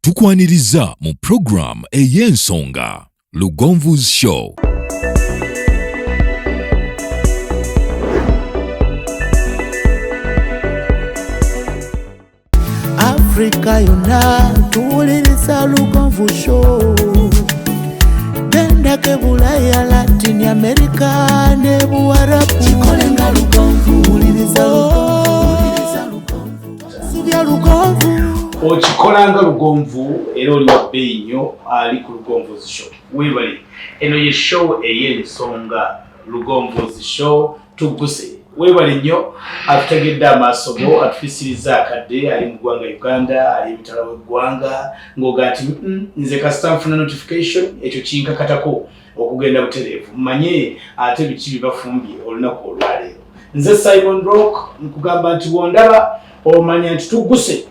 Tukwaniriza mu program ey'ensonga Lugonvu's Show. Africa yona tuwuliriza Lugonvu Show. Genda ke Bulaya, Latin America ne Buwarabu. Chikolenga Lugonvu, wuliriza Lugonvu. Sibya Lugonvu. Ochikolanga Lugonvu era oli wa bbeeyi nnyo ali ku Lugonvu's Show. Weebale eno ye show ey'ensonga Lugonvu's Show tugguse. Weebale nnyo atutegedde amaaso go atufisiriza akadde ali mu ggwanga Uganda ali ebitala w'eggwanga ng'oga nti nze kasita nfuna notification ekyo kinkakatako okugenda butereevu mmanye ate biki bibafumbye olunaku olwaleero. Nze Simon Rock nkugamba nti bw'ondaba omanya nti tugguse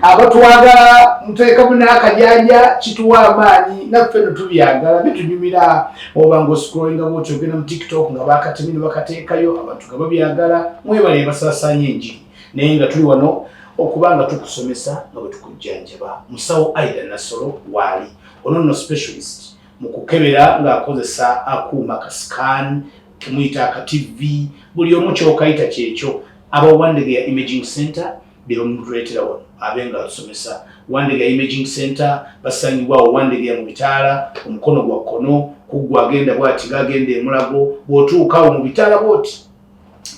abatwagala muteekamu n'akajanja kituwa amaanyi naffe no tubyagala bitunyumira oba ng'oscrollinga bw'otyo ogenda mu TikTok nga baakatemi ne bakateekayo abantu nga babyagala mwebale basaasaanya enjiri naye nga tuli wano okuba nga tukusomesa nga bwe tukujjanjaba. Musawo Aida Nassolo waali ono nno specialist mu kukebera ng'akozesa akuuma ka scan tumuyita aka TV buli omu ky'okayita kyekyo. Aba Wandegeya Imaging Center biro mtuletera wano abenga asomesa Wandegeya Imaging Center basangibwa Wandegeya mu bitaala omukono gwa kono kugwa agenda bwati gagende emulago bwotuuka mu bitaala bwoti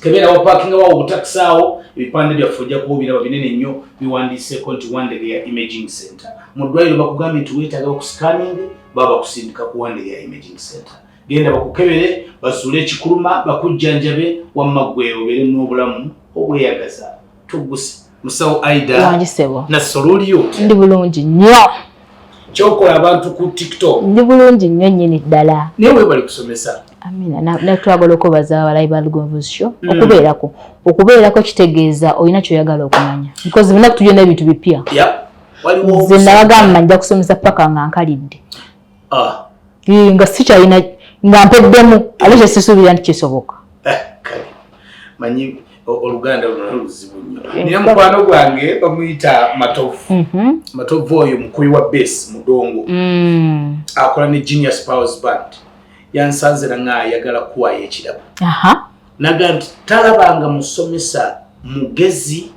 kebera wa parking wa obutakisaawo ebipande bya fujja kubira babinene nnyo biwandise konti Wandegeya Imaging Center mu ddwaliro bakugambye tuwetaaga okuscanning baba kusindika ku Wandegeya Imaging Center. Genda bakukebere basule ekikuluma bakujjanjabe wamagwe obere n'obulamu obweyagaza tugguse. Musawo Aida Nassolo oliyo ndi bulungi nnyo kyokola abantu ku TikTok ndi bulungi nnyo nnyini ddala newe bali kusomesa. Amina natwagala okubaza abalayi ba Lugonvu's Show okubeerako kitegeeza olina kyoyagala okumanya because binaku tugenda ebintu bipya nze nabagamba nja kusomesa paka nga nkalidde nga sikyalina nga mpeddemu ate kyesisuubira nti kisoboka. Manyi Oluganda luzibu nnyo. Nina mukwano gwange bamuyita Matovu. Matovu oyo mukubi wa bass mudongo. Akola ne Genius Powers Band. Yansanzira ng'ayagala kuwaya ekirabo. Naga nti talabanga musomesa mugezi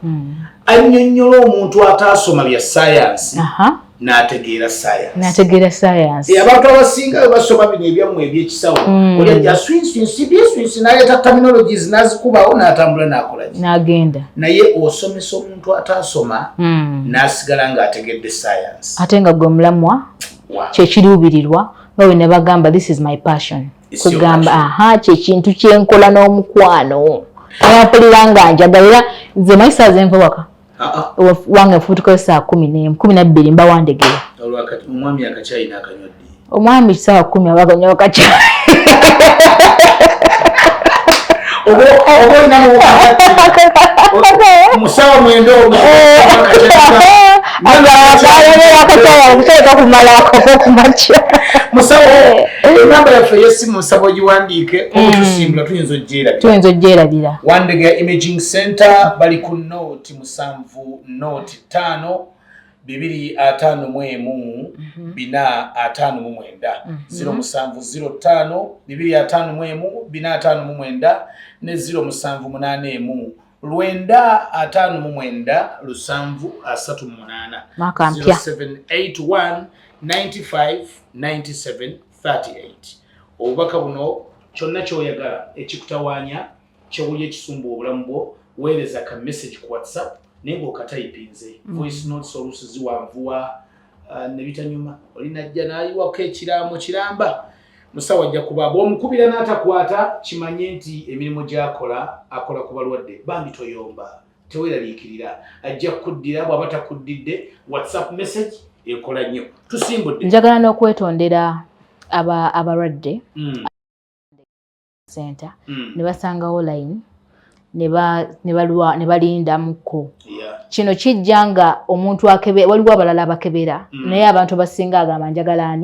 annyonnyola omuntu ataasoma bya science. N'ategeera science. Abantu abasinga basoma bino ebyammwe ebyekisawo oli ajja swinsi n'aleeta terminologies n'azikubawo n'atambula n'akolaki n'agenda naye osomesa omuntu ataasoma n'asigala ng'ategedde science ate nga gwe mulamwa kyekiriwubirirwa nga we ne bagamba this is my passion kugamba kyekintu kyenkola n'omukwano ayampulira nga njagalira nze mayisa zenva waka wange futuko saa 12 mba Wandegeya omwami akachayi n'akanywedde omwami saa 10 abaganywa akachayi obo namo musawa mwendo musawo enamba yaffe y'essimu nsaba ogiwandiike otusimbula tuyinza ogyerabira. Wandegeya Imaging Center bali ku note 7 note 5 251 459 0705 251 ne 0781 959 738 0781 95 97 38. Obubaka buno kyonna kyoyagala ekikutawaanya kyewuli ekisumba obulamu bwo weereza ka message ku WhatsApp naye ng'okatayipinze voice notes oluusi ziwanvuwa ne bitanyuma olinajja n'ayiwako ekiraamo kiramba musawo ajja kuba bw'omukubira n'atakwata kimanye nti emirimu gy'akola akola ku balwadde bambi toyomba teweeraliikirira ajja kukuddira bw'aba takuddidde WhatsApp message ekola nnyo tusimbudde. Njagala n'okwetondera abalwadde center ne basangawo line ne balinda muko kino kijja nga omuntu akebera waliwo abalala abakebera naye abantu basinga agamba njagala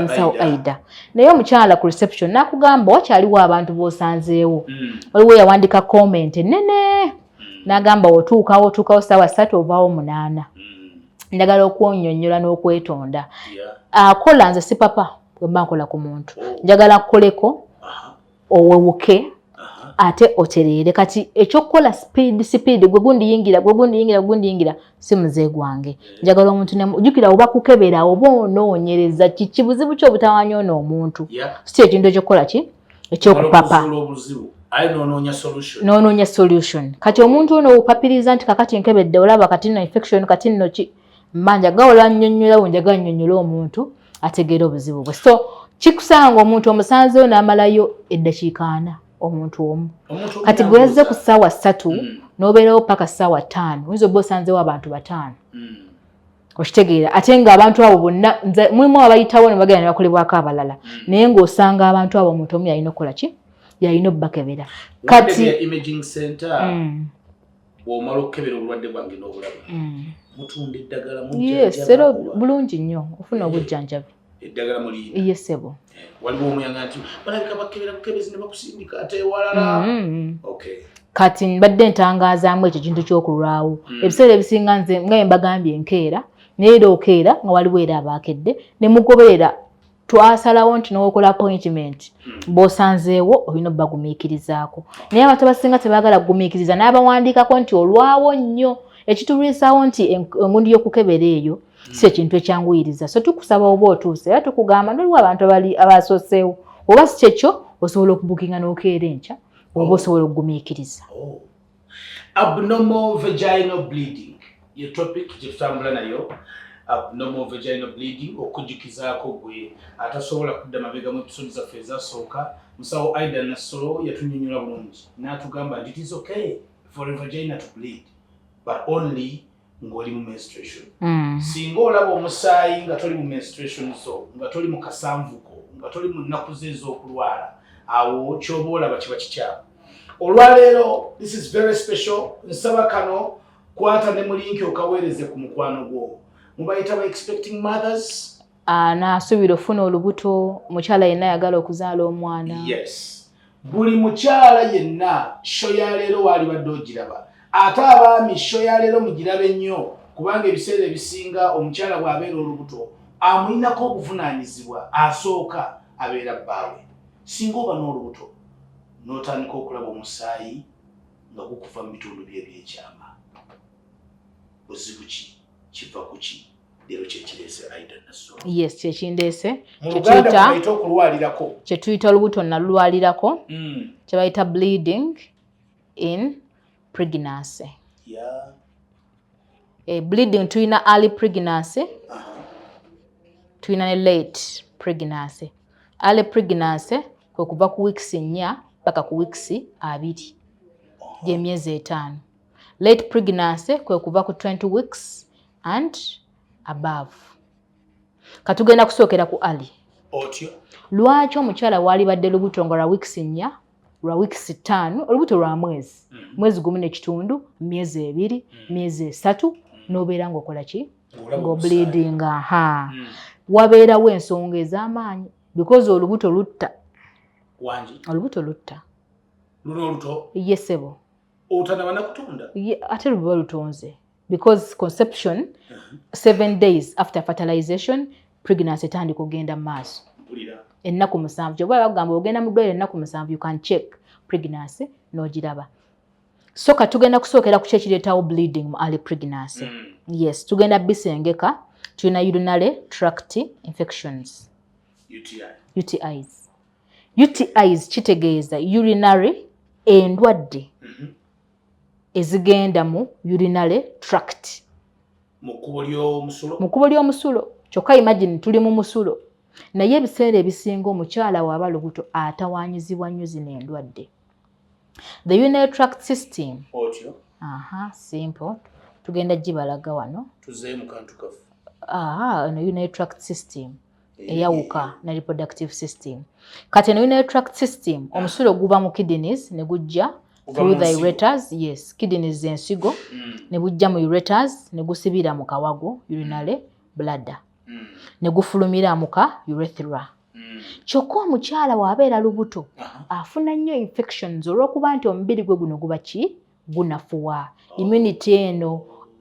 Musawo Aida naye omukyala ku reception nakugamba wakyaliwo abantu b'osanzeewo waliwo yawandika comment nene n'agamba otuukawo saawa 3 ovaawo 8 njagala okwonyonyola n'okwetonda akola nze si papa bwe mba nkola ku muntu njagala kukoleko owewuke ate otereere kati ekyokukola speed gwe gundiyingira si muze gwange njagala omuntu jjukira oba kukebera oba onoonyereza kiki buzibu ki obutawanyoona omuntu si ekintu ekyokukola ki ekyokupapa n'onoonya solution kati omuntu ono opapiriza nti kakati nkebedde olaba kati nno infection kati nno ki mbanja gawola nnyonnyola njagala nnyonnyola omuntu ategeera obuzibu bwe so kikusanga omuntu omusanzeyo n'amalayo eddakiika 4 omuntu omu kati gwe yazze ku ssaawa 3 n'obeerawo paka ssaawa 5 oyinza oba osanzewo abantu 5 okitegeera ate ng'abantu abo bonna mulimu abayitawo ne bagenda ne bakolebwako abalala naye ng'osanga abantu abo omuntu omu yalina okukola ki yalina obbakebera kati imaging center womala okukebera obulwadde bwange n'obulaba mutunda eddagala era bulungi nnyo ofuna obujjanjabi eddagala muli yesebo waliwo omuyanga nti balabika bakebera bukebezi ne bakusindika ate ewalala kati mbadde ntangazaamu ekyo kintu ky'okulwawo ebiseera ebisinga nze nga mbagambye enkeera naye era okeera nga waliwo era abaakedde ne mugoberera twasalawo nti n'okola appointment b'osanzeewo olina obbagumiikirizaako naye abantu abasinga tebaagala kugumiikiriza n'abawandiikako nti olwawo nnyo ekitulwisaawo nti engundi y'okukebera eyo si ekintu ekyanguyiriza so tukusaba oba otuuse era tukugamba noliwo abantu abasoseewo oba si kyekyo osobola okubukinga n'okeera enkya oba osobola okugumiikiriza abnormal vaginal bleeding ye topic gyetutambula nayo abnormal vaginal bleeding okujjukizaako gwe atasobola kudda mabega mu episode zaffe ezasooka musawo Aida Nassolo yatunyonnyola bulungi n'atugamba nti it is okay for a vagina to bleed but only ng'oli mu menstruation singa olaba omusaayi nga toli mu menstruation zo nga toli mu kasanvuko nga toli mu nnaku ze ez'okulwala awo kyoba olaba kiba kikyamu olwaleero this is very special nsaba kano kwata ne mulinki okaweereze ku mukwano gwo mubayita ba expecting mothers n'asuubira ofuna olubuto mukyala yenna ayagala okuzaala omwana yes buli mukyala yenna sho ya leero waali badde ogiraba ate abaami sho ya leero mugirabe nnyo kubanga ebiseera ebisinga omukyala bw'abeera olubuto amulinako obuvunaanyizibwa asooka abeera bbaawe singa oba n'olubuto n'otandika okulaba omusaayi nga gukuva mu bitundu bye ebyekyama buzibu ki kiva ku ki leero kyekireese Aida Nassolo yes kyekindeese kye tuyita olubuto nalulwalirako kye bayita bleeding in pregnancy bleeding tulina early pregnancy tulina ne late pregnancy early pregnancy kwe kuva ku weeks 4 paka ku weeks 2 gy'emyezi 5 late pregnancy kwe kuva ku 20 weeks and above katugenda kusookera ku early otyo lwaki omukyala waali badde lubuto nga lwa weeks 4 lwa weeks 5 olubuto lwa mwezi gumu n'ekitundu myezi 2 myezi 3 n'obeera ng'okola ki ng'obleeding wabeerawo ensonga ez'amaanyi because olubuto lutta olubuto lutta luno oluto yesebo otanaba nakutunda ate luba lutonze because conception 7 days after fertilization pregnancy etandika okugenda mu maaso ennaku 7 kyoba bagamba ogenda mu ddwaliro ennaku 7 you can check pregnancy n'ogiraba so katugenda kusookera ku kyekireetawo bleeding mu early pregnancy yes tugenda bisengeka tulina urinary tract infections UTIs kitegeeza urinary endwadde ezigenda mu urinary tract mu kkubo ly'omusulo kyokka imagine tuli mu musulo naye ebiseera ebisinga omukyala waaba lubuto atawaanyizibwa nnyo zino endwadde the urinary tract system simple tugenda gibalaga wano no urinary tract system eyawuka na reproductive system kati no urinary tract system omusulo guba mu kidneys ne gujja through the ureters yes kidneys ensigo ne bujja mu ureters ne gusibira mu kawago urinary bladder ne gufulumira mu ka urethra kyokka omukyala bw'abeera lubuto afuna nnyo infections olw'okuba nti omubiri gwe guno guba ki gunafuwa immunity eno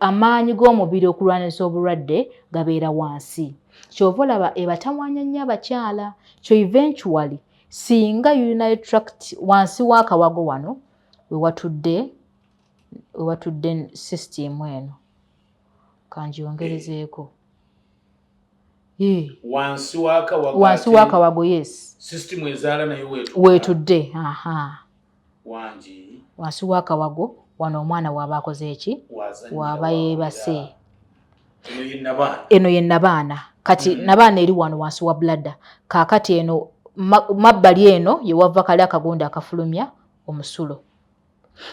amaanyi g'omubiri okulwanisa obulwadde gabeera wansi. Kyova olaba ebatamwanya nnyo abakyala. So eventually singa urinary tract wansi w'akawago wano we watudde system eno kanjyongerezeeko wansi w'akawago yes system ezaala nayo weetudde wangi wansi w'akawago wano omwana waaba akoze eki waaba yeebase eno ye nabaana kati nabaana eri wano wansi wa bladder kaakati eno mabbali eno ye wava kali akagonda akafulumya omusulo.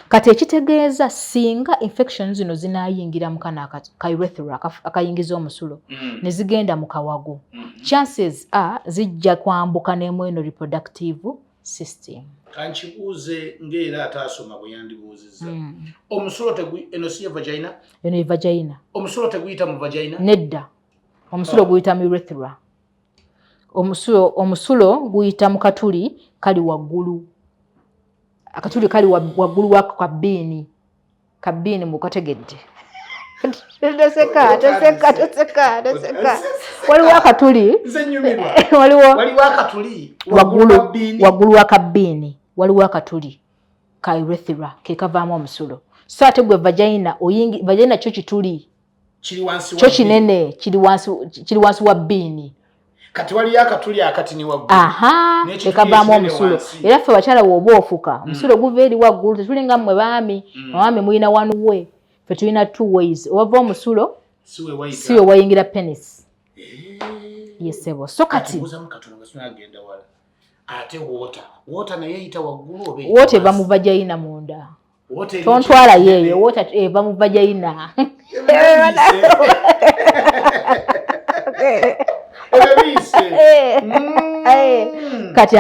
Kati ekitegeeza singa infection zino zinaayingira mu kana ka urethra akayingiza omusulo ne zigenda mu kawago chances are zijja kwambuka n'emu reproductive system. Kankibuuze ng'era ataasoma bwe yandibuuzizza. Omusulo eno si vagina? Eno ye vagina. Omusulo teguyita mu vagina? Nedda. Omusulo guyita mu urethra. Omusulo guyita mu katuli kali waggulu. Akatuli kali waggulu wako kabbiini mukategedde. Toseka. Waliwo akatuli. Waliwo akatuli waggulu wa kabbiini. Waliwo akatuli ka urethra ke kavaamu omusulo. So ate gwe vagina kyo kituli. Kyo kinene kiri wansi wa bbiini. Kati waliyo akatuli akati ni waggulu. Ekavaamu omusulo. Era ffe abakyala bw'oba ofuka omusulo guva eri waggulu tetulinga mmwe baami. Abaami mulina one way. Ffe tulina two ways. Owava omusulo si we wayingira penis. Yesebo. So kati ate water naye eyita waggulu oba water eva mu vagina munda. Tontwala yeeyo water eva mu vagina. Kati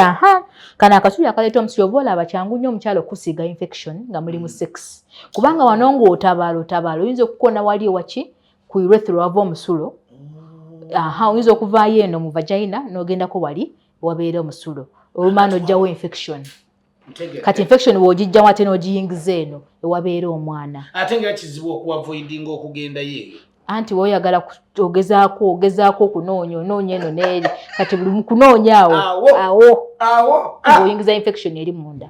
kana akatuli akaleeta omusulo oba olaba kyangu nnyo omukyala okusiiga infection nga muli mu sex. Kubanga wano ng'otabaala oyinza okukona wali ewaki ku urethra wava omusulo. Oyinza okuvaayo eno mu vagina n'ogendako wali wabeera omusulo. Oluma n'ojjawo infection. Kati infection bw'ogijjamu ate n'ogiyingiza eno ewabeera omwana. Ate nga kizibu okuavoidinga okugenda yeeyo. Anti woyagala ogezaako okunoonya eno n'eri kati buli mu kunoonya awo oyingiza infection eri munda.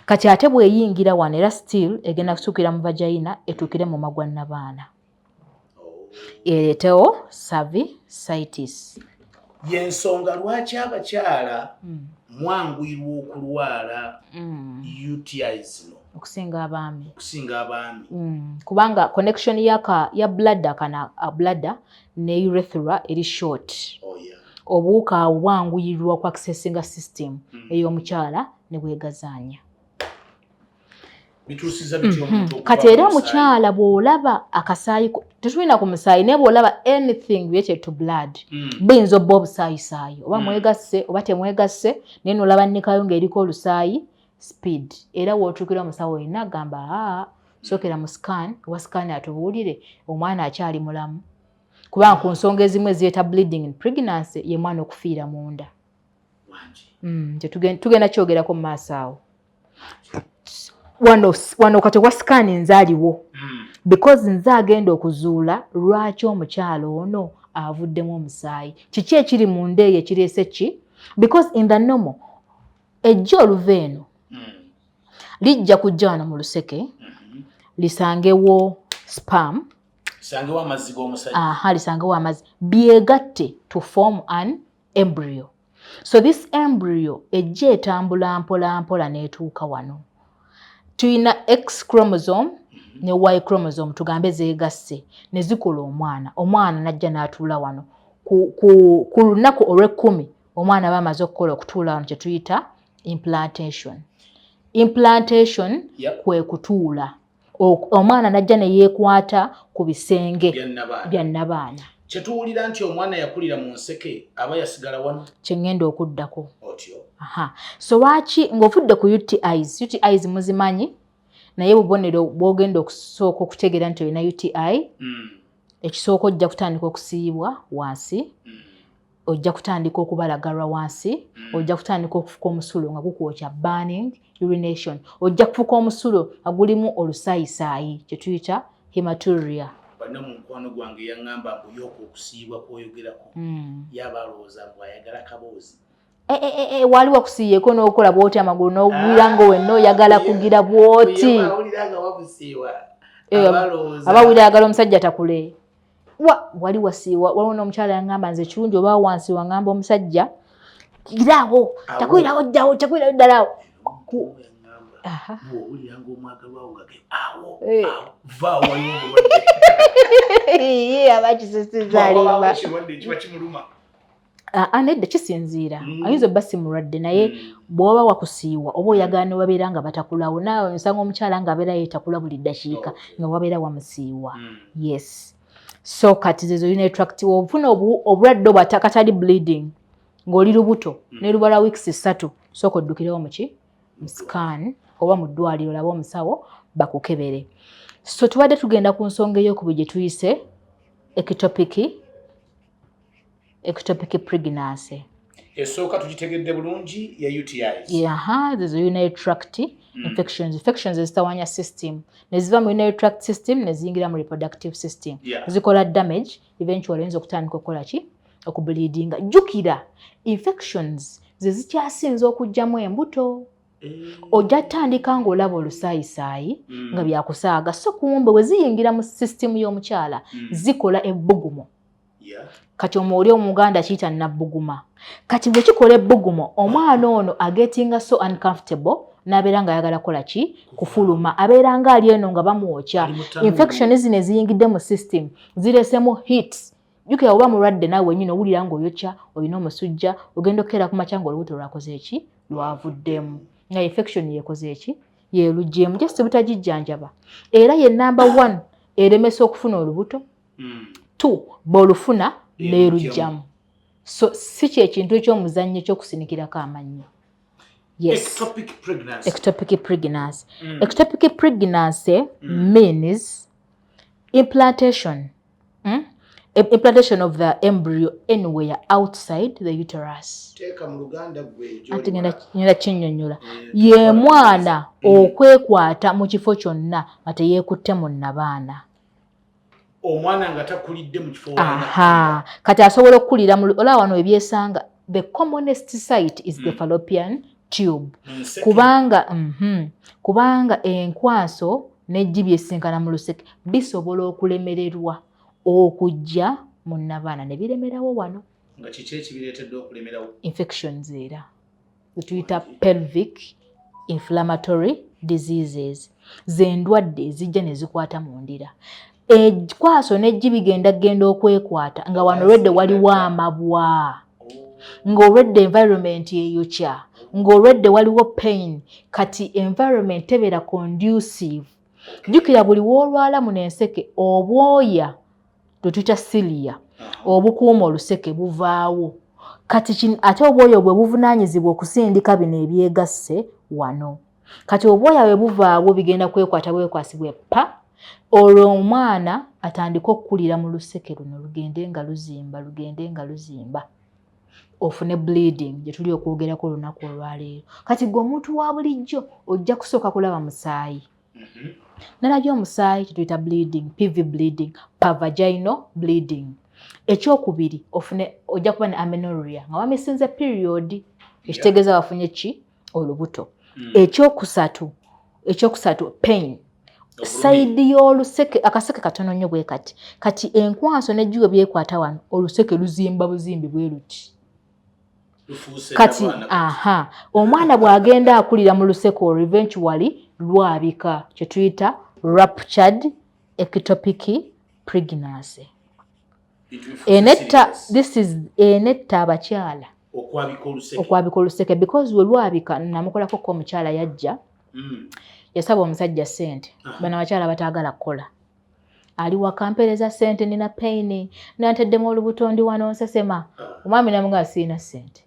Kati ate bw'eyingira wano era still egenda kutuukira mu vagina etuukire mu magwa nnabaana. Ereetewo cervicitis. Y'ensonga lwaki abakyala mwanguyirwa okulwala UTIs no okusinga abaami. Kubanga connection ya bladder ne urethra eri short. Obuwuka bwanguyirwa ku accessinga system ey'omukyala ne bwegazaanya. Kati era omukyala bw'olaba akasaayi tetulina ku musaayi naye bw'olaba anything related to blood biyinza obba obusaayisaayi oba mwegasse oba temwegasse naye n'olaba nnekayo ng'eriko olusaayi speed. Era w'otuukira omusawo yenna agamba sookera mu scan oba scan atubuulire omwana akyali mulamu. Kubanga ku nsonga ezimu eziyeta bleeding in pregnancy ye mwana okufiira munda. Tugenda kyogerako mu maaso awo. Wano kati wa scan nze aliwo because nze agenda okuzuula lwaki omukyala ono avuddemu omusaayi. Kiki ekiri munda eyo ekireese ki? Because in the normal ejjo oluva eno lijja kujja wano mu luseke lisangewo sperm lisangewo amazzi byegatte to form an embryo. So this embryo ejja etambula mpola n'etuuka wano. Tuyina X chromosome ne Y chromosome tugambe zeegasse ne zikola omwana najja n'atuula wano ku lunaku olw'ekkumi omwana aba amaze okutuula wano kye tuyita implantation. Kwe kutuula omwana najja ne yeekwata ku bisenge bya nnabaana. Kye tuwulira nti omwana yakulira mu nseke aba yasigala wano. Kye ngenda okuddako. So lwaki ng'ovudde ku UTIs muzimanyi naye bubonero bw'ogenda okusooka okutegeera nti olina UTI ekisooka ojja kutandika okusiibwa wansi, ojja kutandika okubalagalwa wansi, ojja kutandika okufuka omusulo nga gukwokya burning urination, ojja kufuka omusulo nga gulimu olusaayisaayi kye tuyita hematuria. Bana mu nkwano gwange yangamba mbuyoko okusiibwa kwoyogerako yabalooza bwayagala kaboozi. Waliwo kusiiyeko n'okola bw'oti amagulu n'ogwira ng'owenna oyagala kugira bw'oti. Abawulira ayagala omusajja takule. Wali wasiiwa waliwo n'omukyala yangamba nze kirungi oba wansi wangamba omusajja giraawo takwirawo ddawo takwirawo ddalawo. Abakisesezaalimba nedda kisinziira ayinza obba si mulwadde naye bw'oba wakusiiwa oba oyagala ne wabeera nga batakulawo naawe nsanga omukyala ng'abeera yeetakula buli ddakiika nga wabeera wamusiiwa. Yes, so kati zezo yina attractive ofuna obulwadde obwatakatali bleeding ng'oli lubuto ne lubala weeks 3 sooka oddukirewo muki mu scan oba mu ddwaliro laba omusawo bakukebere. So tubadde tugenda ku nsonga ey'okubiri gye tuyise ectopic pregnancy. Esooka tugitegedde bulungi ya UTIs. There's a urinary tract infections. Infections ezitawanya system. Ne ziva mu urinary tract system ne ziyingira mu reproductive system. Zikola damage, eventually oyinza okutandika okukola ki? Okubleedinga. Jjukira infections ze zikyasinza okujjamu embuto. Ojja tandika ng'olaba olusaayisaayi nga byakusaaga so kumbe we ziyingira mu system y'omukyala zikola ebbugumo. Kati omuli omuganda kiyita nabbuguma. Kati bwe kikola ebbugumo omwana ono agetinga so uncomfortable n'abeera nga ayagala kola ki? Kufuluma. Abeera nga ali eno nga bamwokya. Infection zino eziyingidde mu system ziresemu heat. Jjukira oba mulwadde naawe wennyini owulira ng'oyokya olina omusujja ogenda okukeera ku makya ng'olubuto lwakoze eki? Lwavuddemu. Nga infection yekoze eki? Yeerugyemu just butagijjanjaba. Era ye number 1 eremesa okufuna olubuto. 2 bw'olufuna neerugyamu. So si kyekintu eky'omuzannyo ky'okusinikirako amannyo. Yes. Ectopic pregnancy. Ectopic pregnancy means implantation. Implantation of the embryo anywhere outside the uterus. Ati ngenda kinnyonnyola. Ye mwana okwekwata mu kifo kyonna nga teyeekutte mu nnabaana. Omwana nga takulidde mu kifo kati asobola okukulira mu olaba wano ebyesanga. The commonest site is the fallopian tube. Kubanga enkwaso n'eggi byesinkana mu luseke bisobola okulemererwa okujja mu nnabaana ne biremerawo wano. Nga kiki ekibireetedde okulemerawo? Infections era tuyita pelvic inflammatory diseases. Ze ndwadde ezijja ne zikwata mu ndira. Ekwaso n'eggi bigenda okwekwata nga wano olwedde waliwo amabwa. Ng'olwedde environment yeyokya. Ng'olwedde waliwo pain. Kati environment tebeera conducive. Jjukira buli w'olwala muno enseke obwoya tuyita cilia obukuuma oluseke buvaawo. Kati ate obwoya bwe buvunaanyizibwa okusindika bino ebyegasse wano. Kati obwoya bwe buvaawo bigenda kwekwata bwekwasibwe pa olwo omwana atandika okukulira mu luseke luno lugende nga luzimba. Ofune bleeding gye tuli okwogerako olunaku olwaleero. Kati gwe omuntu wa bulijjo ojja kusooka kulaba musaayi. Nalabyo omusaayi tuyita bleeding, PV bleeding, vaginal bleeding. Ekyokubiri ojja kuba ne amenorrhea nga wamisinze period ekitegeeza wafunye ki? Olubuto. Ekyokusatu pain. Saidi y'oluseke akaseke katono nnyo bwe kati. Kati enkwaso n'ejjugo byekwata wano oluseke luzimba buzimbi bwe luti. Kati omwana bw'agenda akulira mu luseke olwo eventually lwabika kye tuyita ruptured ectopic pregnancy. Enetta abakyala okwabika oluseke because we lwabika namukolako ko omukyala yajja yasaba omusajja ssente. Bano abakyala bataagala kukola. Ali wakampereza ssente nina pain nanteddemu olubuto ndi wano nsesema. Omwami namugaa siina ssente.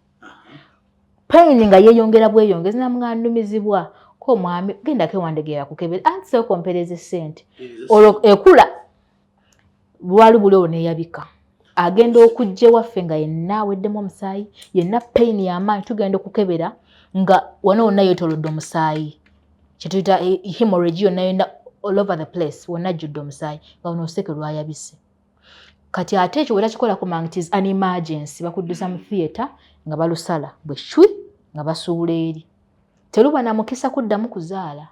Pain nga yeeyongera bweyongeza namugaa nnumizibwa ko mwami gendako wandegeera kukebera anti sooka ompereze ssente. Olwo ekula lwali buli olwo neeyabika. Agenda okujja waffe nga yenna aweddemu omusaayi yenna pain y'amaanyi tugenda okukebera nga wano wonna yeetoolodde omusaayi. Kyetuyita hemorrhage yonna all over the place wonna judde omusaayi nga ono oseke lwayabise kati ate ekyo wera kikola kumanga it is an emergency bakuddusa mu theatre nga balusala bwe shwi nga basuula eri teruba na mukisa kuddamu kuzaala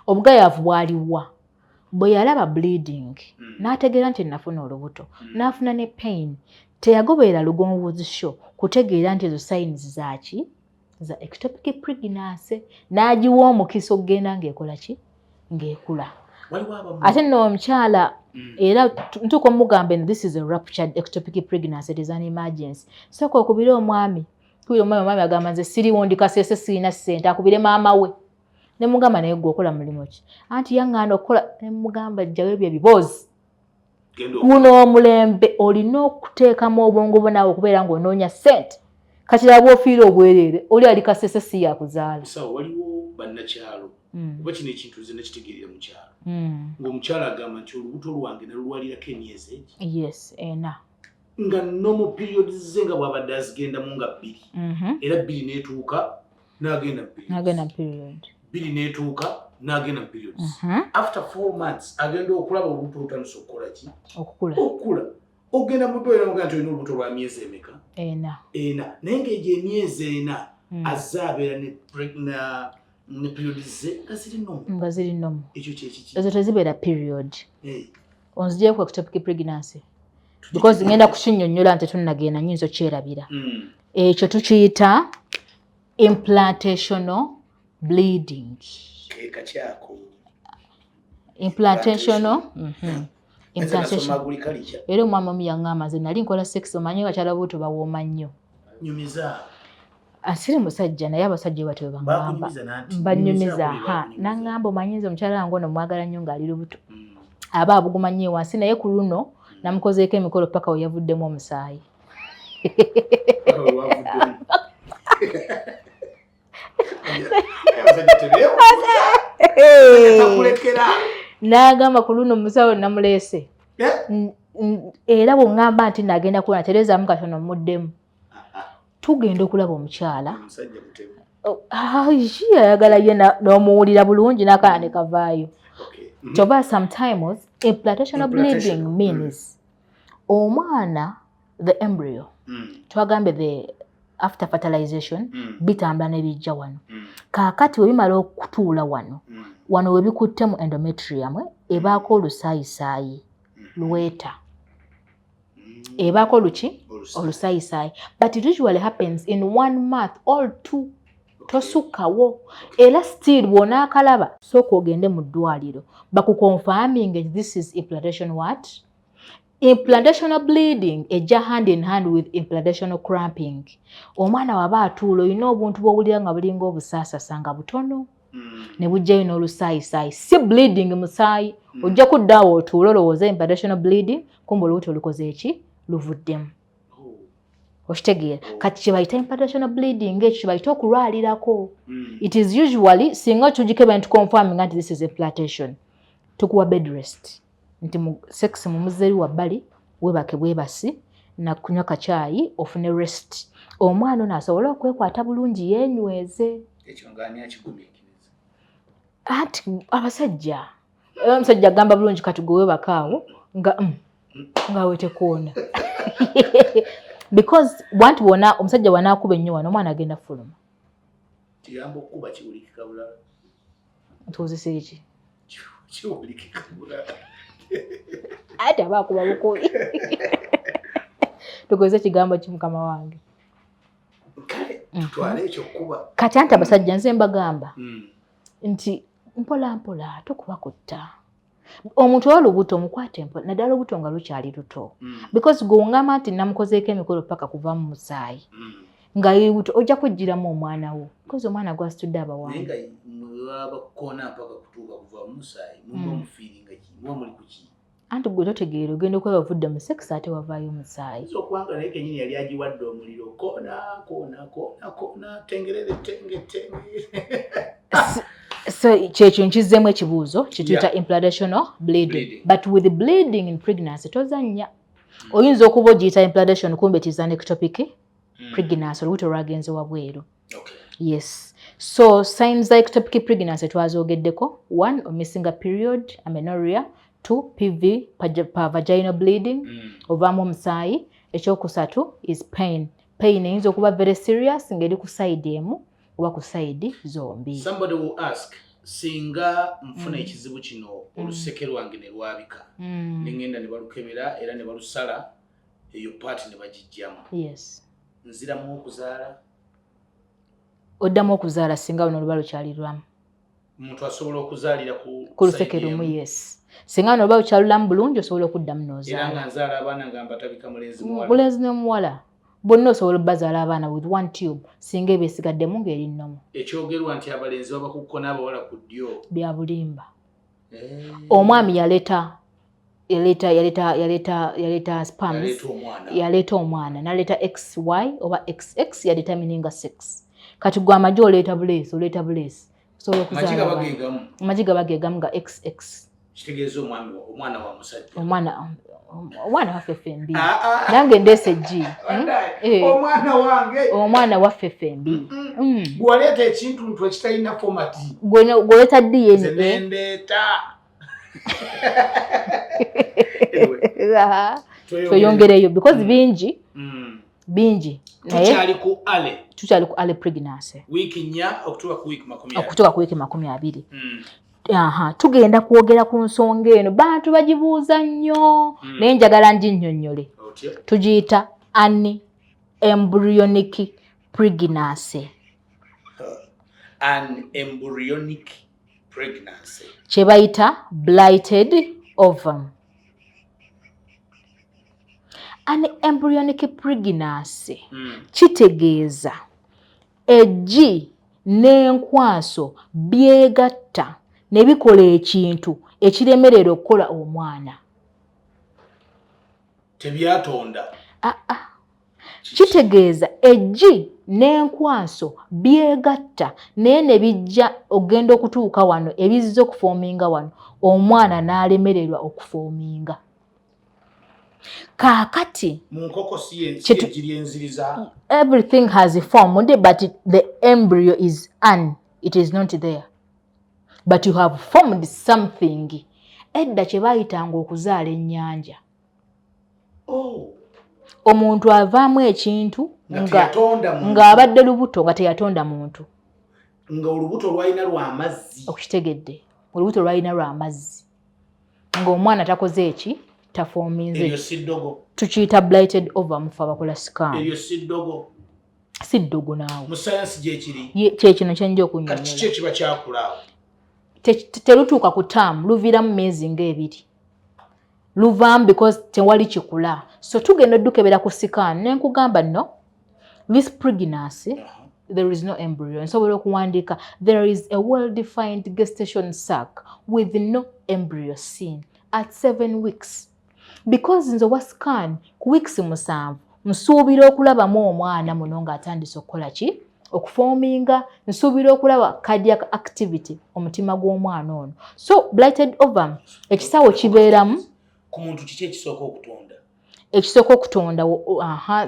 obugayaavu bwaliwa bwe yalaba bleeding n'ategeera nti nafuna olubuto n'afuna ne pain teyagoberera Lugonvuzi Show kutegeera nti ezo signs zaki za ectopic pregnancy n'agiwa omukisa okugenda ng'ekola ki ng'ekula ate nno omukyala era ntuuka omugamba this is a ruptured ectopic pregnancy, it is an emergency. Sooka okubira omwami omwami agamba nze siriwo ndi kasese sirina ssente akubire maama we ne mugamba naye gwe okola mulimu ki anti yaŋŋaana okukola ne mugamba jjayo ebyo ebiboozi guno omulembe olina okuteekamu obwongo bwo naawe okubeera ng'onoonya ssente kati laba ofiira obwereere oli ali kasese si yakuzaala waliwo bannakyalo oba kino ekintu nze nakitegeerera mu kyalo ng'omukyala agamba nti olubuto lwange nalulwalirako emyezi egi yes ena nga normal periods ze nga bw'abadde azigendamu nga 2 era 2 n'etuuka n'agenda period 2 n'etuuka n'agenda periods after 4 months agenda okulaba olubuto lutandise okukola ki okukula ogenda mu ddwaliro mugaa nti olina olubuto lwa myezi emeka ena naye ng'egyo emyezi ena azze abeera ne periods ze nga ziri nomu ekyo kyekiki ezo tezibeera period onzigyeko ectopic pregnancy because ngenda kukinnyonnyola nti tunnagenda nyinza okyerabira ekyo tukiyita implantational bleeding implantational era omwami omu yaŋŋamba nze nali nkola sex omanyi bakyala buto bawooma nnyo asiri musajja naye abasajja batwe baŋŋamba banyumiza naŋŋamba omanyi nze omukyala wange ono mwagala nnyo ng'ali lubuto aba abuguma nnyo wansi naye ku luno namukozeeko emikolo paka we yavuddemu omusaayi n'agamba ku luno omusawo namuleese era bw'oŋŋamba nti nagenda kuwona terezaamu katono muddemu tugenda okulaba omukyala ayagala ye n'omuwulira bulungi n'akaana ne kavaayo kyoba sometimes implantational bleeding means omwana the embryo twagambe the after fertilization bitambula nebijja wano kaakati webimala okutuula wano webikutte mu endometrium ebaako olusaayisaayi lweta ebaako luki olusaayisaayi but it usually happens in 1 month or 2 tosukkawo era still bw'onaakalaba sooka ogende mu ddwaliro bakuconfirming this is implantation what implantational bleeding ejja hand in hand with implantational cramping omwana waba atuula olina obuntu bw'owulira nga bulinga obusaasasa nga butono ne bujjayo n'olusaayisaayi si bleeding musaayi ojja kuddaawo otuula olowooza implantational bleeding kumbe olubuto lukoze eki luvuddemu okitegeera kati kyebayita implantational bleeding ekyo kyebayita okulwalirako it is usually singa tugikeba nituconfirming nti this is implantation tukuwa bed rest nti sex mumuzeri wa bbali webake bwebasi nakunywa kacaayi ofune rest omwana ono asobola okwekwata bulungi yenyweze ekyo ng'ani akigumiikiriza ati abasajja omusajja agamba bulungi kati gwe webakaawo nga wetekuona because wantu bona omusajja wanaakuba ennyo wano omwana agenda fuluma kiyamba okuba kiwulikika bulala ntuuzise eki kiwulikika bulala ate aba akuba bukubi tukozesa ekigambo kimukama wange kale tutwale ekyo kuba kati anti abasajja nze mbagamba nti mpola mpola tokubakutta omuntu olubuto omukwate mpola naddala olubuto nga lukyali luto because gweoŋŋamba nti namukozeeko emikolo paka kuva mu musaayi nga lubuto ojja kujjiramu omwana wo because omwana gwasitudde abawange naye nga bakukoona mpaka kutuuka kuva mu musaayi muba mufiiringa ki muba muli ku ki anti gwe totegeera ogenda okuba ovudde mu sex ate wavaayo omusaayi okubanga naye kenyini yali agiwadde omuliro koona tengerere tenge so kyekyo nkizzeemu ekibuuzo kituyita implantational bleeding but with the bleeding in pregnancy tozannya oyinza okuba ogiyita implantation kumbe it is an ectopic pregnancy olubuto lwagenze wabweru yes So signs like ectopic pregnancy twazogeddeko. 1, missing a period, amenorrhea. 2, PV, vaginal bleeding, ovaamu omusaayi. Ekyokusatu is pain. Pain eyinza okuba very serious ngeri ku side emu oba ku side zombi. Somebody will ask, singa nfuna ekizibu kino oluseke lwange ne lwabika nengenda ne balukebera era ne balusala eyo part ne bagijjamu. Yes. Nziramu okuzaala? Oddamu okuzaala singa luno luba lukyalirwamu. Omuntu asobola okuzaalira ku luseke lumu. Yes. Singa luno luba lukyalulamu bulungi osobola okuddamu n'ozaala. Era nga nzaala abaana nga mbatabika mulenzi muwala. Mulenzi ne muwala. Bonna osobola bazaala abaana with 1 tube singa ebyesigaddemu ng'eri nnomu. Ekyogerwa nti abalenzi baba ku kko n'abawala ku ddyo. Bya bulimba. Omwami yaleeta spams. Yaleeta omwana. N'aleeta XY oba XX yaleeta mininga 6. Kati gwe amagi oleeta buleesi, oleeta buleesi. Osobola okuzaala. Amajiga bageegamu nga XX. Kitegeeza omwana wa musajja. Omwana waffe ffembi. Nange ndeese G. Omwana waffe ffembi. Gwaleeta ekintu mutwe ekitalina format. Gwaleeta DNA. Zenendeeta. Tweyongereyo because bingi. Tukyali ku ale pregnancy. Wiiki 4 okutuuka ku wiiki 20. Okutuuka ku wiiki 20. Tugenda kwogera ku nsonga eno bantu bagibuuza nnyo naye njagala nginnyonnyole. Tugiyita embryonic pregnancy. Embryonic pregnancy. Kye bayita blighted ovum. Embryonic pregnancy kitegeeza eggi n'enkwaso byegatta ne bikola ekintu ekiremerera okukola omwana. Tebyatonda. Kitegeeza eggi n'enkwaso byegatta naye ne bijja ogenda okutuuka wano ebizza okufoominga wano omwana n'alemererwa okufoominga. Kaakati mu nkoko si ejiri enziriza. Everything has formed but the embryo is it is not there. But you have formed something. Edda kye bayitanga okuzaala ennyanja. Omuntu avaamu ekintu ng'abadde lubuto nga teyatonda muntu. Nga olubuto lwalina lw'amazzi. Okukitegedde. Olubuto lwalina lw'amazzi. Ng'omwana takoze eki? Tafoominze. Eryo si ddogo. Tukiyita blighted ovum fe abakola scan. Eryo si ddogo. Si ddogo naawe. Mu sayansi gyekiri. Kye kino kye nja okunnyonnyola. Kati kiki ekiba kyakulaawo? Terutuuka ku taamu luviiramu myezi ng'ebiri. Luvaamu because tewali kikula. So tugenda oddukebera ku scan ne nkugamba no this pregnancy there is no embryo. Nsobola okuwandiika there is a well-defined gestation sac with no embryo seen at 7 weeks. Because nze wa scan ku weeks 7 nsuubira okulabamu omwana muno ng'atandise okukola ki? Okufoominga. Nsuubira okulaba cardiac activity omutima gw'omwana ono. So blighted ovum ekisawo kibeeramu. Ku muntu kiki ekisooka okutonda? Ekisooka okutonda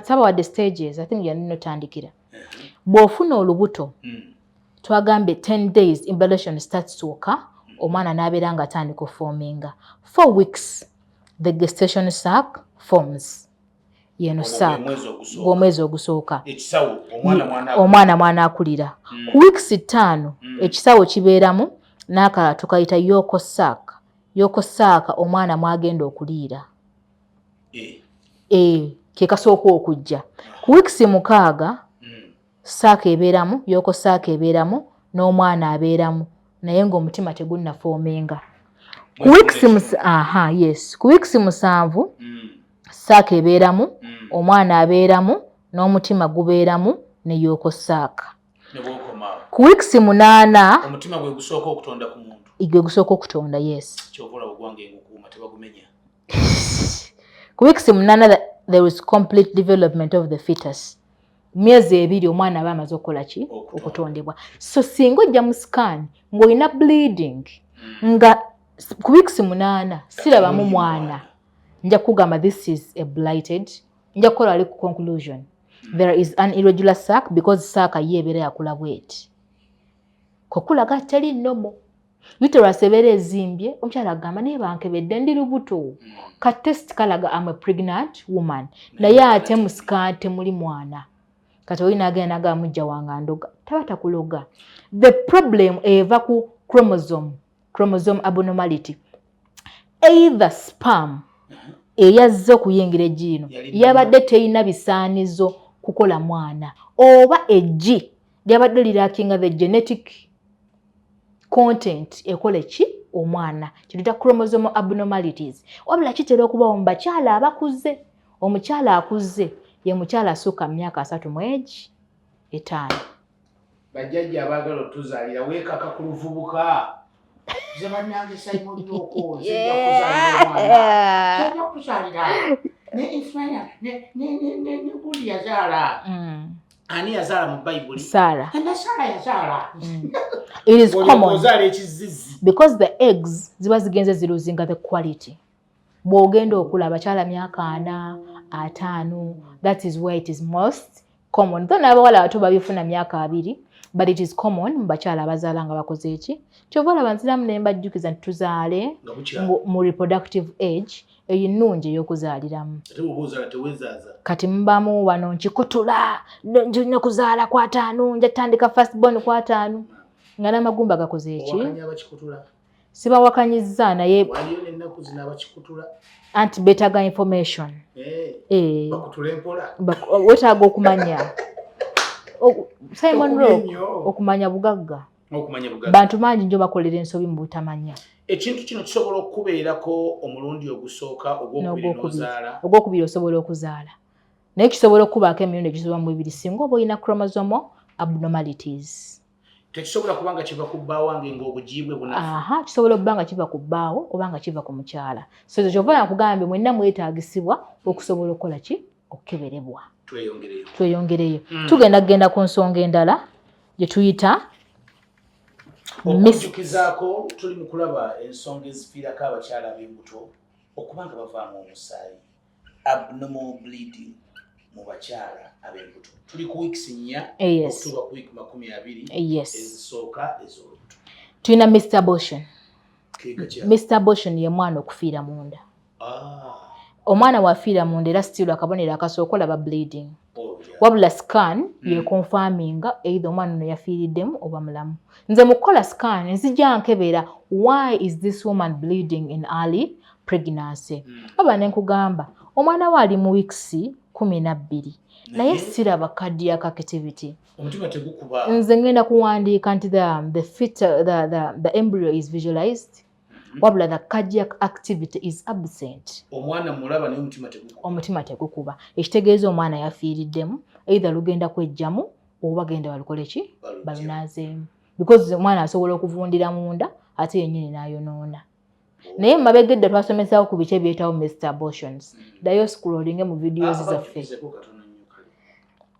saba wadde stages I think yanino tandikira. Bw'ofuna olubuto twagambye 10 days embellition starts to occur. Omwana n'abeera nga atandika ofoominga. 4 weeks the gestation sac forms. Yeno sac omwezi ogusooka omwana akulira. Ku weeks 5 ekisawo kibeeramu n'akalala tukayita yoko sac. Yoko sac omwana mwagenda okuliira. Ke kasooka okujja. Ku weeks 6 sac ebeeramu, yoko sac ebeeramu n'omwana abeeramu naye ng'omutima tegunnafoominga. Ku weeks ku weeks 7 sac ebeeramu, omwana abeeramu n'omutima gubeeramu ne yoko sac. Ku weeks 8 omutima gwe gusooka okutonda ku muntu. Igwe gusooka okutonda yes. Kyovola ogwange ngukuuma tebagumenya. Ku weeks 8 there is complete development of the fetus. Myezi 2 omwana aba amaze okukola ki? Okutondebwa. So singa ojja mu scan ng'olina bleeding nga ku weeks 8 sirabamu mwana nja kugamba this is a blighted. Nja kukola ali ku conclusion. There is an irregular sac because sac ye ebeera yakula bweti. kokulaga tali nnomo uterus ebeera ezimbye omukyala agamba naye bankebedde ndi lubuto ka test kalaga am a pregnant woman naye ate mu sikaati muli mwana kati olina agenda naga mujja wanga ndoga taba takuloga the problem eva ku chromosome abnormality either sperm eyazze okuyingira eggiino yabadde teyina bisaanizo kukola mwana oba eggi lyabadde lirakinga the genetic content ekole ki omwana kirita chromosome abnormalities wabula kitera okubawo mu bakyala abakuze omukyala akuze ye mukyala asukka myaka 3 mu age 5 bajjajja abaagala otuzaalira weekaka ku luvubuka ze bannange sayimolioko zijja kuzaalira ne Ismaila ne guli yazaala ani yazaala mu Bayibuli Sarah na Sarah yazaala it is common ozaala ekizizi because the eggs ziba zigenze ziruzinga the quality bw'ogenda okula abakyala myaka 4 5 that is where it is most common though n'abawala abato babifuna myaka 2 but it is common mu bakyala abazaala nga bakoze eki kyova olaba nziramu ne mbajjukiza nti tuzaale mu reproductive age eyo nnungi ey'okuzaaliramu kati mubamu wano nkikutula njina kuzaala kwa 5 njatandika first born kwa 5 nga n'amagumba gakoze eki sibawakanyizza naye waliyo n'ennaku zino abakikutula anti beetaga information bakutula empola wetaaga okumanya Simon Rock okumanya bugagga bantu mangi njo bakolera ensobi mu butamanya ekintu kino kisobola okubeerako omulundi ogusooka ogwokubiri osobola okuzaala naye kisobola okubaako emirundi egisoba mu 2 singa oba olina chromosomal abnormalities tekisobola kubanga kiva ku bbaawo wange ng'obugiibwe bunafu kisobola okubanga kiva ku bbaawo obanga kiva ku mukyala so ekyo kyova nakugambye mwenna mwetaagisibwa okusobola okukola ki okukeberebwa tweyongereyo tugenda ku nsonga endala gye tuyita okujjukizaako tuli mu kulaba ensonga ezifiirako abakyala ab'embuto okubanga bavaamu omusaayi abnormal bleeding mu bakyala ab'embuto tuli ku weeks 4 okutuuka ku week 20 ezisooka ez'olubuto tulina Mr. Abortion. Mr. Abortion ye mwana okufiira munda omwana wafiira munda era still akabonero akasooka olaba bleeding wabula scan ye confirminga either omwana ono yafiiriddemu oba mulamu nze mu kukola scan nzija nkebera why is this woman bleeding in early pregnancy oba ne nkugamba omwana we ali mu weeks 12 naye siraba cardiac activity omutima tegukuba nze ngenda kuwandiika nti the embryo is visualized wabula the cardiac activity is absent omwana mulaba naye omutima tegukuba ekitegeeza omwana yafiiriddemu either lugenda kwejjamu oba genda balukole ki balunaazeemu because omwana asobola okuvundira munda ate yennyini n'ayonoona naye mabegedde twasomesawo ku biki ebyetawo Mr. Abortions dayo scrolling mu videos zaffe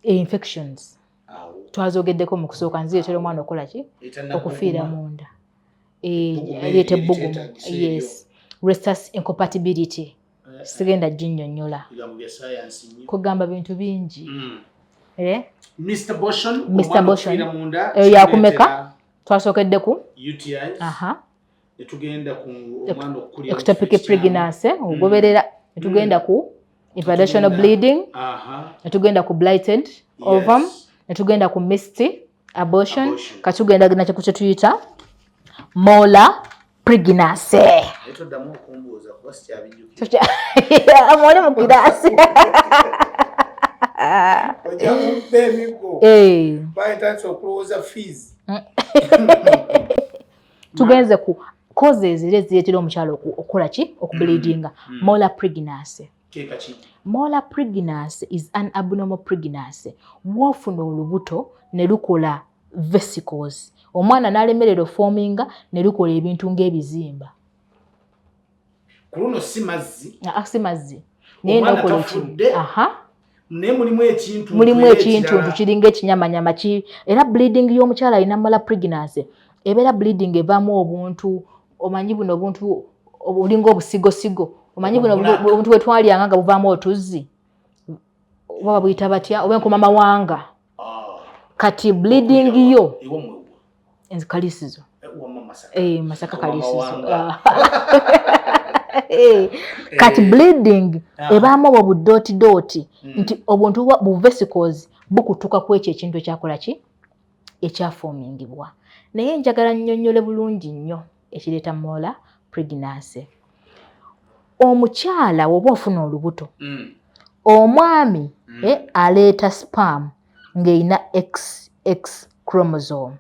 infections twazogeddeko mu kusooka nziretera omwana okola ki okufiira munda leeta ebbugumu yes rhesus incompatibility sigenda ginnyonnyola kugamba bintu bingi Mr. Abortion yakumeka twasookedde ku UTIs netugenda ku omwana okukulya ectopic pregnancy ogoberera netugenda ku implantational bleeding netugenda ku blighted ovum netugenda ku missed abortion katugenda nakyo kye tuyita molar pregnancy etoddamu okumbuuza kuba sikyabijjukira amone mu kirasi ojja kumpa emiko bayitansi okulowooza fees tugenze ku causes ezireetera omukyalo okukola ki okubleedinga molar pregnancy molar pregnancy is an abnormal pregnancy mwofuna olubuto ne lukola vesicles omwana n'alemerera forminga ne lukola ebintu ng'ebizimba ku luno si mazzi naye nokola mulimu ekintu kiringa ekinyamanyama era bleeding y'omukyala alina molar pregnancy ebeera bleeding evaamu obuntu omanyi buno obuntu obulinga obusigosigo omanyi buno obuntu bwe twalyanga nga buvaamu otuzzi oba buyita batya oba enkoma mawanga kati bleeding yo Kalisizo. Masaka Kalisizo. Kati bleeding ebaamu obudoti nti obuntu bu vesicles bukutuka ku ekyo ekintu ekyakola ki ekyaformingibwa. Naye njagala nnyonnyole bulungi nnyo ekireeta molar pregnancy. Omukyala oba ofuna olubuto omwami aleeta sperm ng'erina XX chromosome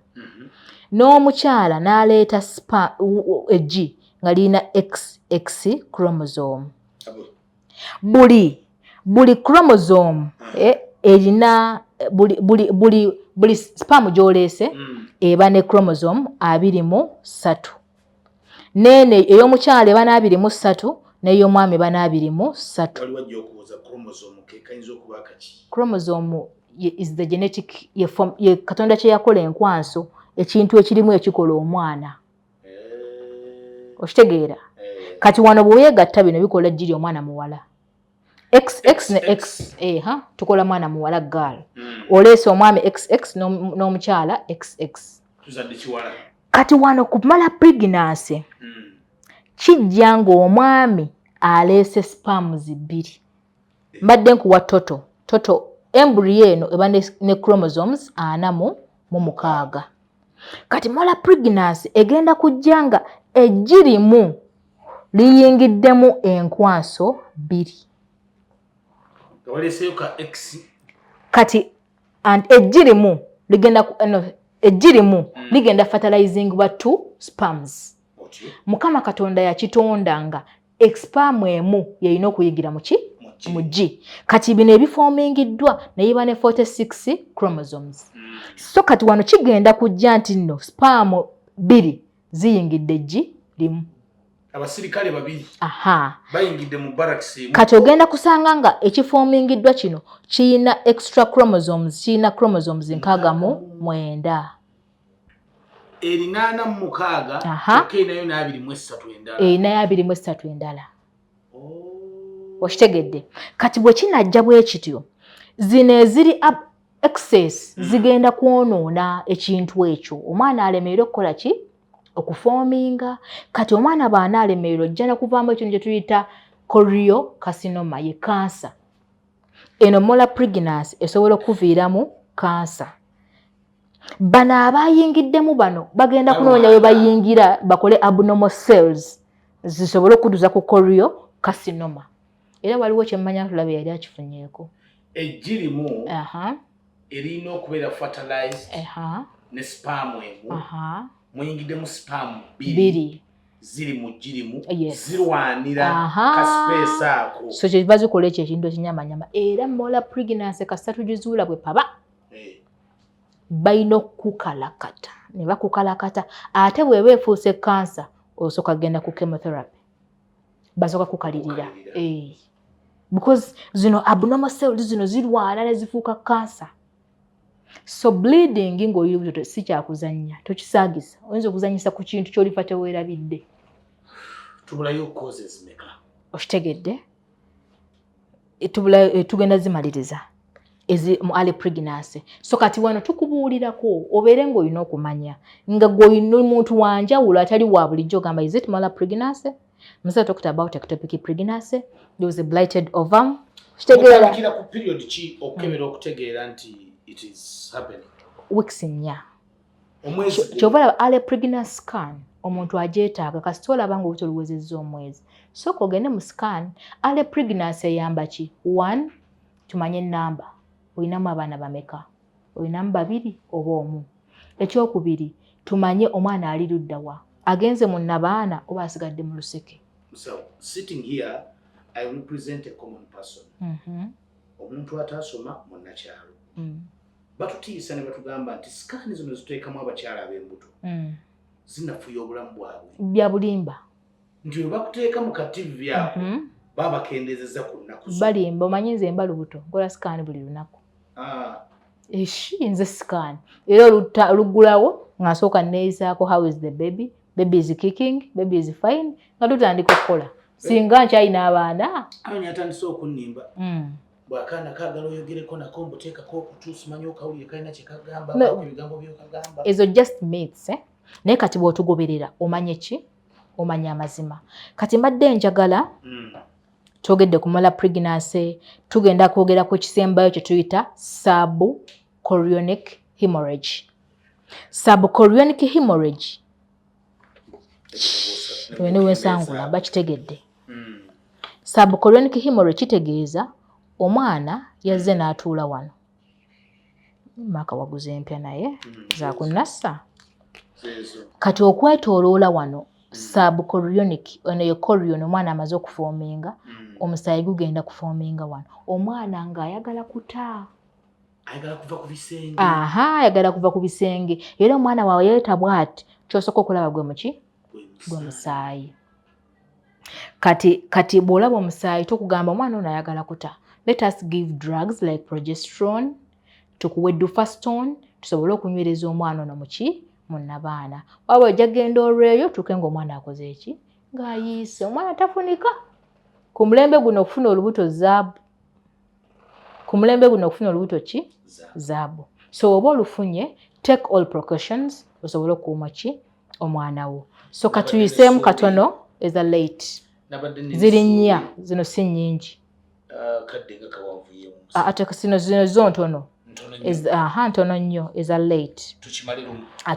n'omukyala n'aleeta eggi nga lirina XX chromosome. Buli chromosome erina buli sperm gy'oleese eba ne chromosome 23. Nene ey'omukyala eba na 23 n'ey'omwami eba na 23. Chromosome is the genetic ye Katonda kye yakola enkwanso ekintu ekirimu ekikola omwana. Okitegeera? Kati wano bwe weegatta bino bikola jjiri omwana muwala. XX ne X tukola mwana muwala girl. Oleese omwami XX n'omukyala XX. Tuzadde kiwala. Kati wano ku mala pregnancy kijja ng'omwami aleese sperms 2. Mbadde nkuwa toto embryo eno eba ne chromosomes 46. Kati mala pregnancy egenda kujja nga eggi limu liyingiddemu enkwaso 2. Kati eggi limu ligenda fertilizing ba 2 sperms. Mukama Katonda yakitonda nga sperm emu yeyina okuyigira mu G. Kati bino ebiformingiddwa naye ba ne 46 chromosomes. So kati wano kigenda kujja nti nno sperm 2 ziyingidde G limu. Abasirikale 2 bayingidde mu barracks emu. Kati ogenda kusanga nga ekiformingiddwa kino kiyina extra chromosomes, kiyina chromosomes 69. Erinana mu 6 nayo na 23 endala. Nayo 23 endala. Okitegedde. Kati bwe kinajja bwe kityo zino eziri excess zigenda kwonoona ekintu ekyo. Omwana alemererwa okukola ki? Okuforminga. Kati omwana baana alemererwa ojja na kuvaamu ekintu kye tuyita choriocarcinoma ye cancer. Eno molar pregnancy esobola okuviiramu cancer. Bano abayingiddemu bano bagenda kunoonya we bayingira bakole abnormal cells zisobole okuduza ku choriocarcinoma. Era waliwo kyemmanya tulabe yali akifunyeeko. Eggi limu erina okubeera fertilized ne sperm emu muyingiddemu sperm 2 ziri mu ggi limu zirwanira ka space ako. So kye bazikola ekyo ekintu ekinyamanyama. Era molar pregnancy kasita tugizuula bwe paba balina okukalakata ne bakukalakata ate bw'eba efuuse cancer osooka genda ku chemotherapy basooka kukalirira because zino abnormal cells zino zirwana ne zifuuka cancer. So bleeding ng'oyiri buto si kyakuzannya tokisaagisa oyinza okuzannyisa ku kintu ky'olifa teweerabidde. Tubulayo causes meka? Okitegedde? Tugenda zimaliriza mu early pregnancy. So kati wano tukubuulirako obeere ng'olina okumanya nga gw'olina omuntu wanjawulo atali wa bulijjo gamba is it molar pregnancy? Must talk about ectopic pregnancy. There was a blighted ovum. Kitegeera ku period ki okukebera okutegeera nti it is happening? Weeks 4. Omwezi kyova early pregnancy scan omuntu agyetaaga kasita olaba ng'olubuto luwezezza omwezi. So ogende mu scan early pregnancy eyamba ki? 1 tumanye ennamba. Olinamu abaana bameka? Olinamu 2 oba 1. Ekyokubiri tumanye omwana ali ludda wa? Agenze mu nnabaana oba asigadde mu luseke. So sitting here I represent a common person. Omuntu atasoma munnakyalo. Batutiisa ne batugamba nti sikaani zino ziteekamu abakyala ab'embuto zinafuya obulamu bwabwe. Bya bulimba. Nti bwe bakuteeka mu kativi ako babakendeezezza ku nnaku zo. Balimba omanyi nze mba lubuto nkola sikaani buli lunaku. Nze sikaani era oluggulawo nga nsooka neeyisaako how is the baby? Baby is kicking, baby is fine. Nga tutandika okukola. Singa nkyalina abaana. Ayo atandise okunnimba. bwakana kagala oyogereko nako mbuteekako okutuusa manyi okawulire kalina kyekagamba ako ebigambo byokagamba ezo just myths naye kati bw'otugoberera omanye ki omanya amazima kati mbadde njagala twogedde kumala pregnancy tugenda kwogera ku kisembayo kye tuyita subchorionic hemorrhage. Subchorionic hemorrhage wensangula bakitegedde. Subchorionic hemorrhage kitegeeza omwana yazze n'atuula wano maka waguze empya naye zakunassa kati okwetooloola wano subchorionic ono ye chorion omwana amaze okufoominga omusaayi gugenda kufoominga wano omwana ng'ayagala kuta ayagala kuva ku bisenge ayagala kuva ku bisenge era omwana waawe yeetabwa ati kyosooka okulaba gwe muki gwe musaayi kati bw'olaba omusaayi tokugamba omwana ono ayagala kuta. Let us give drugs like progesterone tukuwe dufaston tusobole okunywereza omwana ono muki munnabaana waba ojja genda olweyo tuke ng'omwana akoze eki ng'ayiise omwana tafunika ku mulembe guno okufuna olubuto zaabu ku mulembe guno okufuna olubuto ki zaabu so oba olufunye take all precautions osobole okuuma ki omwana wo so katuyiseemu katono eza late ziri nnya zino si nnyingi ate zino zo ntono ntono nnyo eza late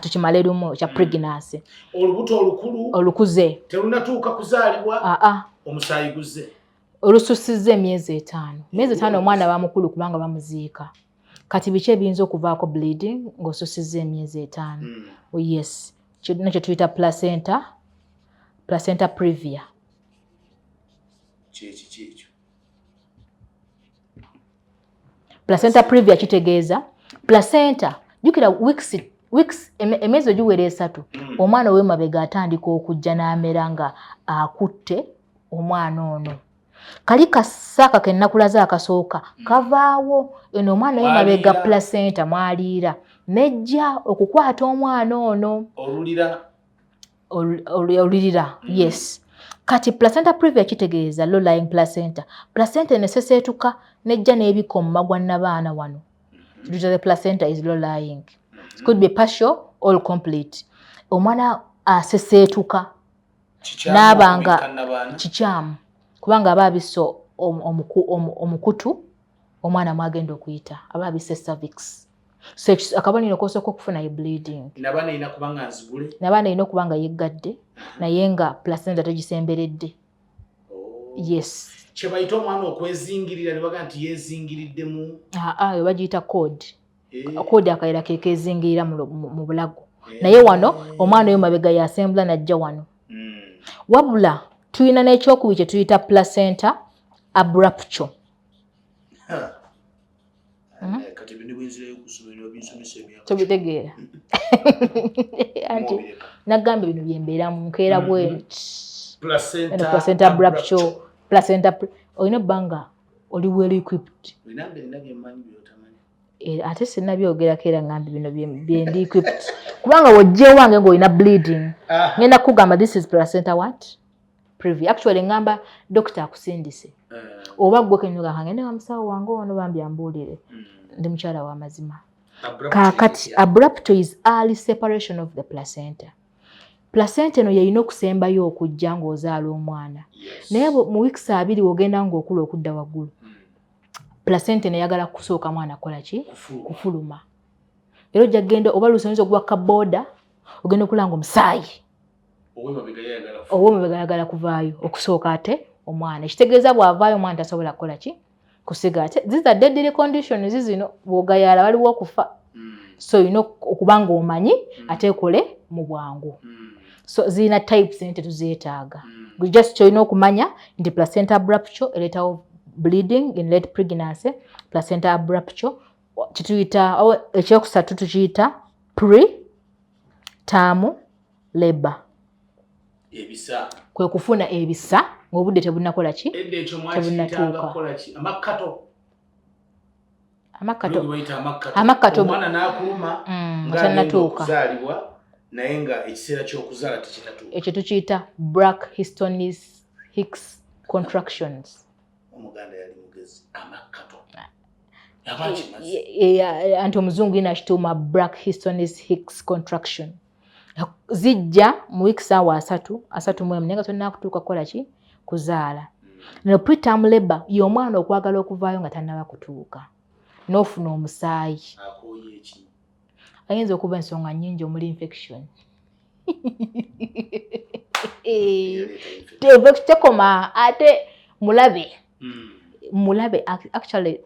tukimale lumu kya pregnancy olubuto olukulu olukuze terunatuuka kuzaalibwa omusaayi guze olususizza emyezi 5 emyezi 5 omwana bamukulu kubanga bamuziika kati biki ebiyinza okuvaako bleeding ng'osusizza emyezi 5 yes kino kye tuyita placenta previa kyekyo placenta previa kitegeeza placenta jukira weeks emyezi ogiwera 3 omwana ow'emabega atandika okujja n'amera nga akutte omwana ono kali kasaaka kennakulaza akasooka kavaawo eno omwana ow'emabega placenta mwaliira nejja okukwata omwana ono olulira yes kati placenta previa kitegeeza low lying placenta eneseseetuka nejja n'ebika mu magwa nnabaana wano the placenta is low lying it could be partial or complete omwana aseseetuka n'abanga kikyamu kubanga aba abisse omukutu omwana mwagenda okuyita aba abisse cervix so akabonero kosooka okufuna ye bleeding nabaana erina kubanga nzigule nabaana erina okuba nga yeggadde naye nga placenta tegisemberedde yes kyebayita omwana okwezingirira ne baga nti yezingiriddemu we bagiyita code code akayira kekezingirira mu bulago naye wano omwana oyo mabega yasembula najja wano wabula tuyina n'ekyokubiri kye tuyita placenta abrupture kati bino bwenzirayo kusomera binsomesa ebyako tobitegeera anti nagamba bino byembeera mu nkeera bwenti placenta abrupture placenta olina ebbanga oli well equipped ate sinnabyogerako era ngambi bino byendi equipped kubanga wojja wange ng'olina bleeding ngenda kugamba this is placenta what previa actually ngamba doctor akusindise oba gwe kenyuga ngende wa musawo wange ono bambi ambuulire ndi mukyala wa mazima kakati abrupture is early separation of the placenta eno yeyina okusembayo okujja ng'ozaala omwana naye mu weeks 2 wogenda ng'okula okudda waggulu placenta neyagala kusooka mwana kola ki kufuluma era ojja genda oba lusonyeza okuba kaboda ogenda okulanga omusaayi ow'emabega yagala kuvaayo okusooka ate omwana ekitegeeza bw'avaayo omwana tasobola kukola ki kusiga ate these are deadly conditions zino bw'ogayaala waliwo okufa so olina okuba ng'omanyi ate ekole mu bwangu so zirina types nti tuzeetaaga just olina okumanya nti placenta abrupture ereetawo bleeding in late pregnancy placenta abrupture kituyita ekyokusatu tukiyita pre-term labor kwe kufuna ebisa ng'obudde tebunakola ki tebunatuuka amakkato omwana n'akuluma tannatuuka okuzaalibwa naye nga ekiseera ky'okuzaala tekinatuuka ekyo tukiyita Braxton Hicks contractions omuganda yali mugezi amakato anti omuzungu ina kituuma black histoness hicks contraction zijja mu weeks awa asatu mwemu naye nga tolina kutuuka kukola ki kuzaala no preterm labor y'omwana okwagala okuvaayo nga tannaba kutuuka n'ofuna omusaayi ayinza okuba ensonga nnyingi omuli infection tekoma ate mulabe actually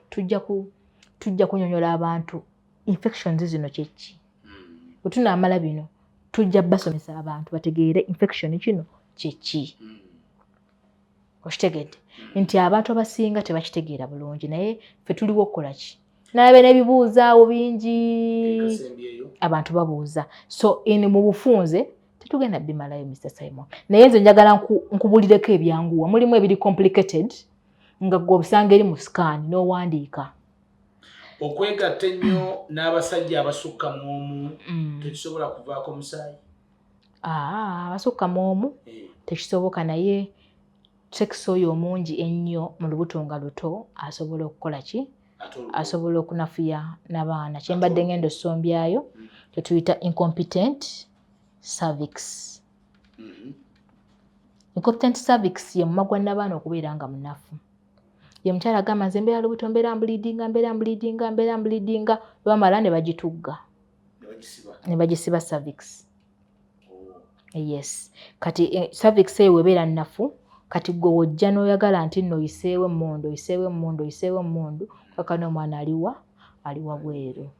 tujja kunyonyola abantu infections zino kyeki bwe tunaamala bino tujja basomesa abantu bategeere infection kino kyeki okitegedde nti abantu abasinga tebakitegeera bulungi naye ffe tuliwo okukola ki nabe n'ebibuuzaawo bingi abantu babuuza so mu bufunze tetugenda bimalayo Mr. Simon naye nze njagala nkubulireko ebyanguwa mulimu ebiri complicated nga gwe obusanga eri mu scan n'owandiika okwegatta ennyo n'abasajja abasukka mu omu tekisobola kuvaako musaayi abasukka mu omu tekisoboka naye sex oyo omungi ennyo mu lubuto nga luto asobola okukola ki asobola okunafuya n'abaana kyembadde ngenda osombyayo kyetuyita incompetent cervix. Incompetent cervix ye mumagwa n'abaana okubeera nga munafu ye mukyala agamba nze mbeera lubuto mbeera mbulidinga bamala ne bagitugga ne bagisiba cervix. Yes kati cervix eyo webeera nnafu kati gwe wojja n'oyagala nti nno oyiseewo emmundu kaka n'omwana aliwa bweru.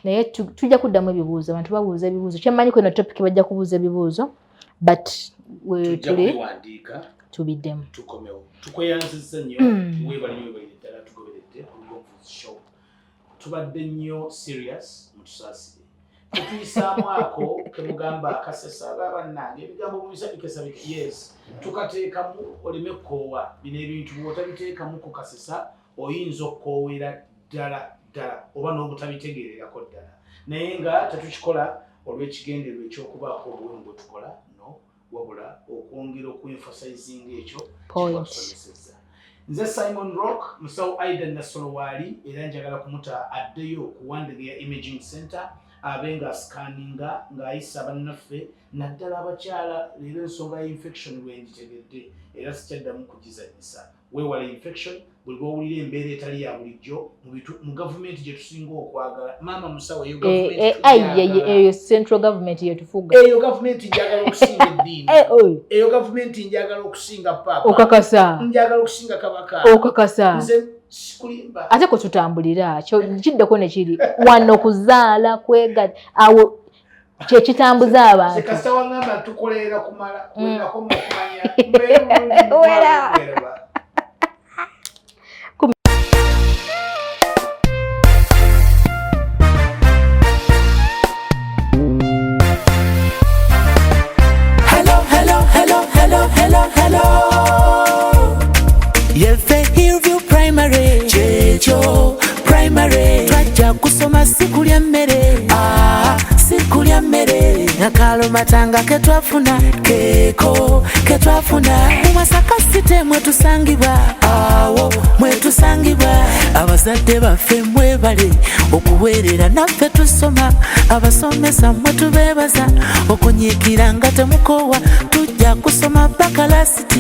Naye tujja kuddamu ebibuuzo abantu babuuza ebibuuzo kyemmanyi kweno topic bajja kubuuza ebibuuzo but tuli tubiddemu tukomewo tukweyanziza nnyo weebali ddala tugoberedde Lugonvuzi Show tubadde nnyo serious mutusaasire tutuyisaamu ako kemugamba akasesa bannange ebigambo mubisabikesabike yes tukateekamu oleme kukoowa bino ebintu bw'otabiteekamu ku kasesa oyinza okukoowera ddala oba n'obutabitegeererako ddala naye nga tetukikola olw'ekigendererwa ekyokubaako obuwemu bwe tukola no wabula okwongera okuemphasizinga ekyo kyebatusomesezza. Nze Simon Rock musawo Aidan Nasolo waali era njagala kumuta addeyo ku Wandegeya Imaging Center abenga scanninga ng'ayisa bannaffe naddala abakyala leero ensonga y'infection lwengitegedde era sikyaddamu kugizanyisa weewala infection buli lw'owulira embeera etali ya bulijjo mu gavumenti gye tusinga okwagala maama musawo eyo central government yetufuga eyo gavumenti njagala okusinga eddiini eyo gavumenti njagala okusinga papa okakasa njagala okusinga kabaka okakasa nze sikulimba ate kwe tutambulira kiddeko ne kiri wano kuzaala kwega awo kyekitambuza abantu kasita wangamba tukolera kumala kwenako mukumanya Hello. Yefe Hillview Primary, Checho Primary. Twajja kusoma sikulya mmere, sikulya mmere. Nakalo matanga ketwafuna, keko ketwafuna. Mumasaka site mwetusangibwa, awo mwetusangibwa. Abazadde baffe mwebale okuweerera naffe tusoma. Abasomesa mwetubeebaza okunyiikira nga temukoowa. Tujja kusoma bakalasiti,